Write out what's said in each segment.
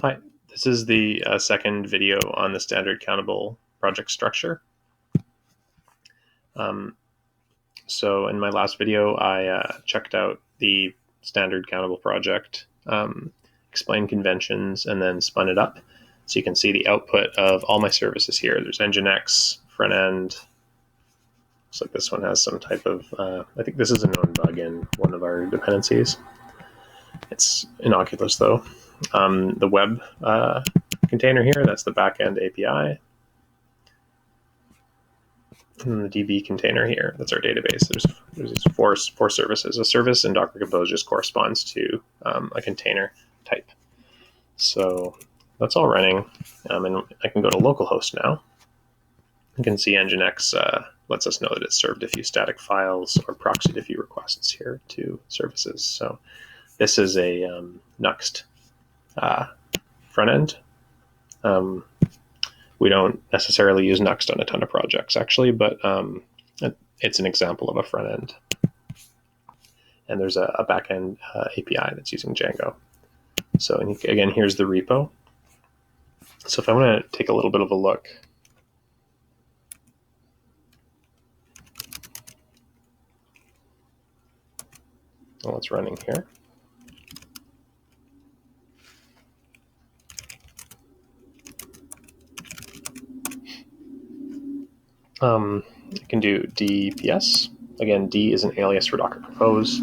Hi, this is the second video on the standard Countable project structure. So in my last video, I checked out the standard Countable project, explained conventions, and then spun it up. So you can see the output of all my services here. There's Nginx, front end. Looks like this one has some type of, I think this is a known bug in one of our dependencies. It's innocuous though. The web container here, that's the backend API. And the DB container here, that's our database. There's these four services. A service in Docker Compose just corresponds to a container type. So that's all running. And I can go to localhost now. You can see Nginx lets us know that it served a few static files or proxied a few requests here to services. So this is a Nuxt front end. We don't necessarily use Nuxt on a ton of projects, actually, but it's an example of a front end. And there's a backend API that's using Django. So again, here's the repo. So if I want to take a little bit of a look, at what's running here. I can do dps. Again, D is an alias for Docker Compose.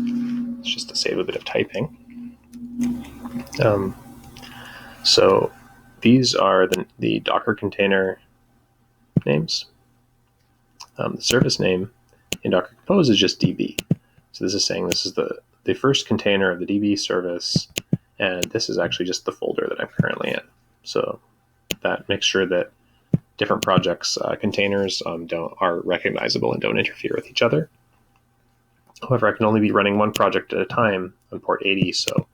It's just to save a bit of typing. So these are the Docker container names. The service name in Docker Compose is just DB. So this is saying this is the first container of the DB service, and this is actually just the folder that I'm currently in. So that makes sure that different projects' containers are recognizable and don't interfere with each other. However, I can only be running one project at a time on port 80, so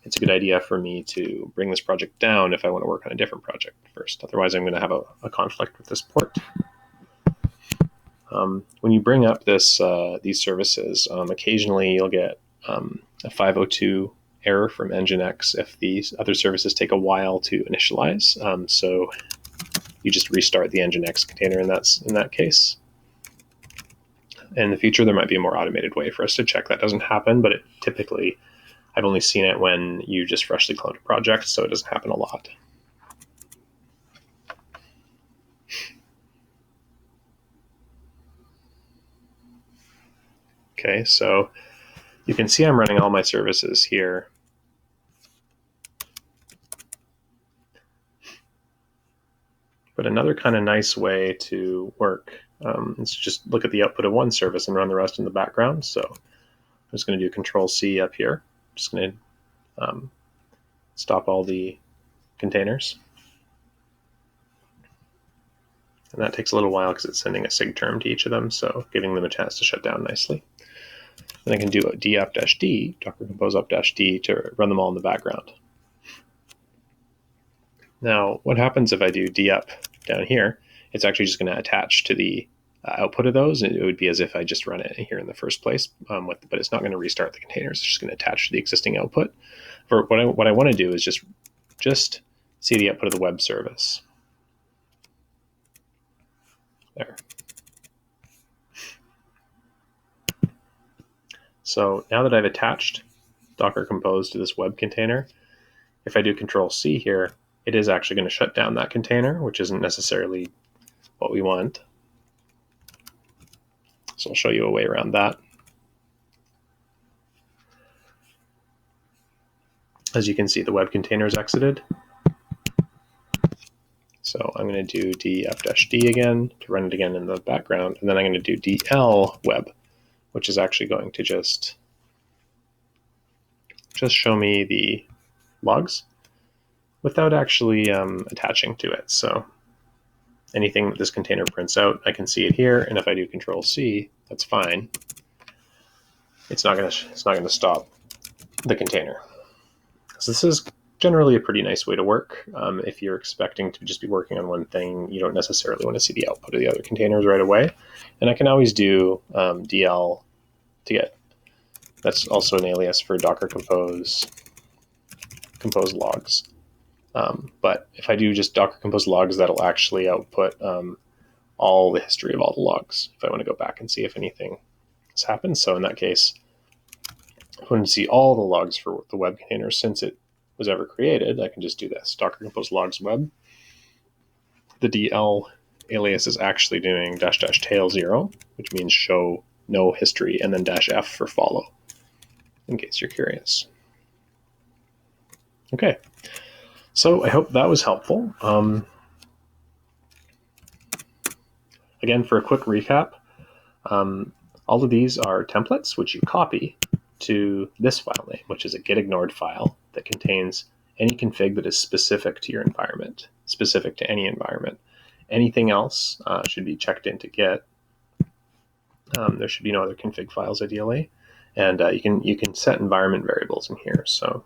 it's a good idea for me to bring this project down if I want to work on a different project first. Otherwise, I'm going to have a conflict with this port. When you bring up these services, occasionally you'll get a 502 error from Nginx if these other services take a while to initialize. So you just restart the Nginx container in that case. In the future, there might be a more automated way for us to check that doesn't happen, but typically, I've only seen it when you just freshly cloned a project, so it doesn't happen a lot. Okay, so you can see I'm running all my services here. But another kind of nice way to work is to just look at the output of one service and run the rest in the background. So I'm just going to do Control-C up here. I'm just going to stop all the containers. And that takes a little while because it's sending a sig term to each of them, so giving them a chance to shut down nicely. Then I can do a d-up-d, Docker Compose up-d to run them all in the background. Now, what happens if I do d-up down here? It's actually just going to attach to the output of those. It would be as if I just run it here in the first place, but it's not going to restart the containers. It's just going to attach to the existing output. For what I want to do is just see the output of the web service. There. So now that I've attached Docker Compose to this web container, if I do Control-C here, it is actually going to shut down that container, which isn't necessarily what we want. So I'll show you a way around that. As you can see, the web container is exited. So I'm going to do d-up-d again to run it again in the background, and then I'm going to do dl web, which is actually going to just show me the logs without actually attaching to it. So anything that this container prints out, I can see it here, and if I do Control-C, that's fine. It's not going to stop the container. So this is generally a pretty nice way to work. If you're expecting to just be working on one thing, you don't necessarily want to see the output of the other containers right away. And I can always do DL to get, that's also an alias for Docker Compose logs. But if I do just Docker compose logs, that'll actually output all the history of all the logs if I want to go back and see if anything has happened. So in that case, if I want to see all the logs for the web container since it was ever created, I can just do this, Docker compose logs web. The DL alias is actually doing --tail 0, which means show no history, and then -f for follow, in case you're curious. Okay, so I hope that was helpful. Again, for a quick recap, all of these are templates which you copy to this file name, which is a get_ignored file that contains any config that is specific to your environment, specific to any environment. Anything else should be checked into Git. There should be no other config files ideally, and you can set environment variables in here. So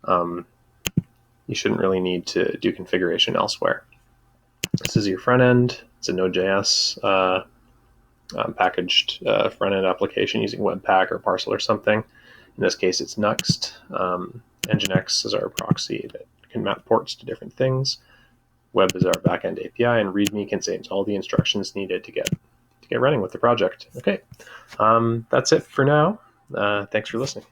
you shouldn't really need to do configuration elsewhere. This is your front end. It's a Node.js packaged front end application using Webpack or Parcel or something. In this case, it's Nuxt. Nginx is our proxy that can map ports to different things. Web is our backend API, and README contains all the instructions needed to get running with the project. Okay, that's it for now. Thanks for listening.